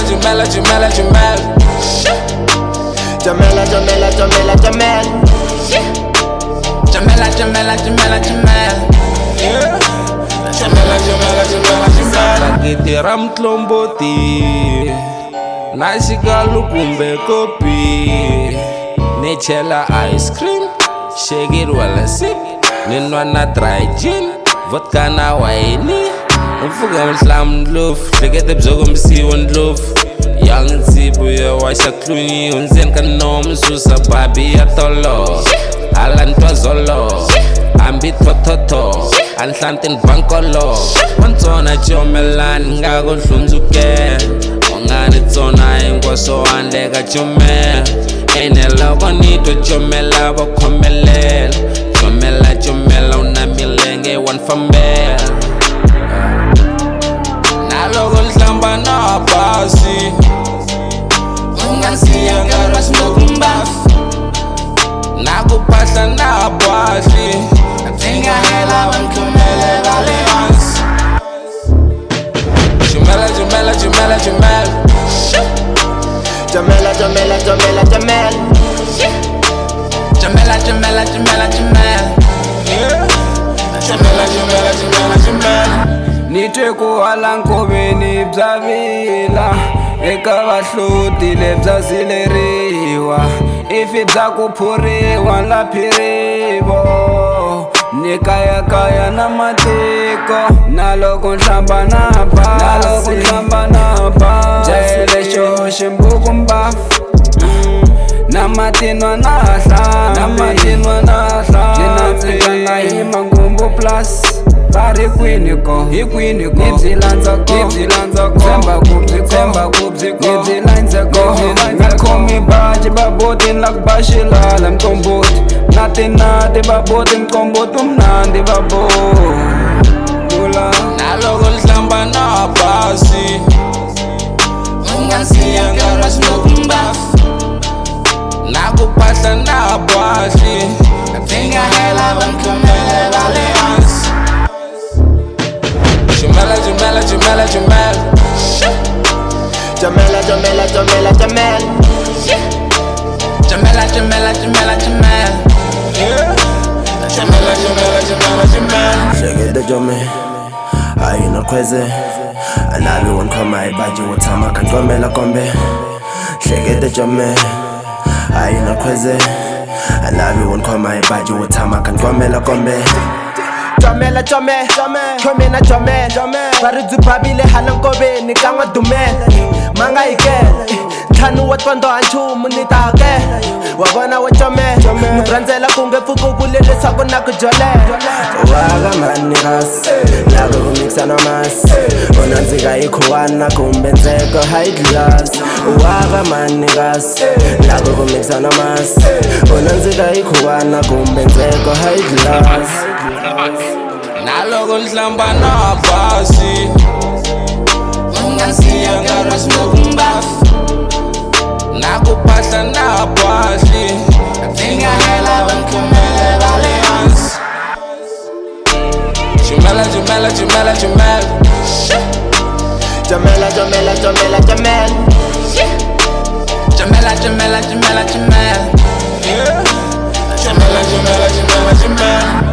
Jamela, Jamela, Jamel. Jamela, Jamela, Jamela, Jamel. Jamela, Jamela, Jamela, Jamel. Yeah. Jamela, Jamela, Jamela, Jamel. Pakiti ram tlomboti na xikalu kumbe kopi, ni chela ice cream, shake it while I sip, ni nwa na dry gin, vodka na wayini, mfuka mhlam ndlovu, hlekete bzoko msiwo ndlovu. Young ntsibu ya washa klunyi, unzen ka nom susa babi ya tolo, ala ntwa zolo, ambi thothotho, anhlantin bankolo, wantsona chomelan ngako hlunzuke, ongani tsona ingwaso andeka chome, eneloko nito chomela bokhomelela, chomela chomela unamilenge wanfambela, naloko nhlamba na basi, ungasiya ngaras nokumbafu, nakuphahla nabahli, adinga hela bankhumele balehansi. Jamela, Jamela, Jamela, Jamel. Jamela, Jamela, Jamela, Jamel. Jamela, Jamela, Jamela, Jamel. Jamela, Jamela, Jamela, Jamel. Nitwe kuhala nkoveni bya vila, eka vahloti lebya zileriwa, ifi bya kuphuriwa laphirivo, ni kayakaya na matiko, na loko nhlamba na basi, lexo ximbuku mbafu, na matinwa na hlambi, nina ndzikanga hi mangumbu plus, vari kwini ko, hi byi landza ko, tshemba ku byi landza ko, nga khomi baji baboti la ku ba xilala mqomboti, na tinati baboti mqomboti umnandi babo, naloko nhlamba na basi, ungasiya ngaras nokumbafu, nakuphahla nabahli, adinga hela bankhumele balehansi. Jamela, Jamela, Jamela, Jamel. Jamela, Jamela, Jamela, Jamel. Jamela, Jamela, Jamela, Jamel. Jamela, Jamela, Jamela, Jamel. Shake it the jome, I no crazy. And everyone come my baji with tama can gomela kombe. Shake it the jome, I no crazy. And everyone come my baji with tama can gomela kombe. Jamela, Jome, Jome na Jome, Barizu babile halankoveni kangwa dumela, manga ikela, thanu wa tondo anchumu nitake, wabona wa Jome, mubranzela kungefuku kulelesa kuna kujolela. Waga manigas, lago kumixa nomas, unanzika ikuwana kumbenzeko high class. Waga manigas, lago kumixa nomas, unanzika ikuwana kumbenzeko high class. Naloko nhlamba na basi, ungasiya ngaras nokumbafu, nakuphahla nabahli, adinga hela bankhumele balehansi. Jamela, Jamela, Jamela, Jamel. Jamela, Jamela, Jamela, Jamel. Jamela, Jamela, Jamela, Jamel. Jamela, Jamela, Jamela, Jamel.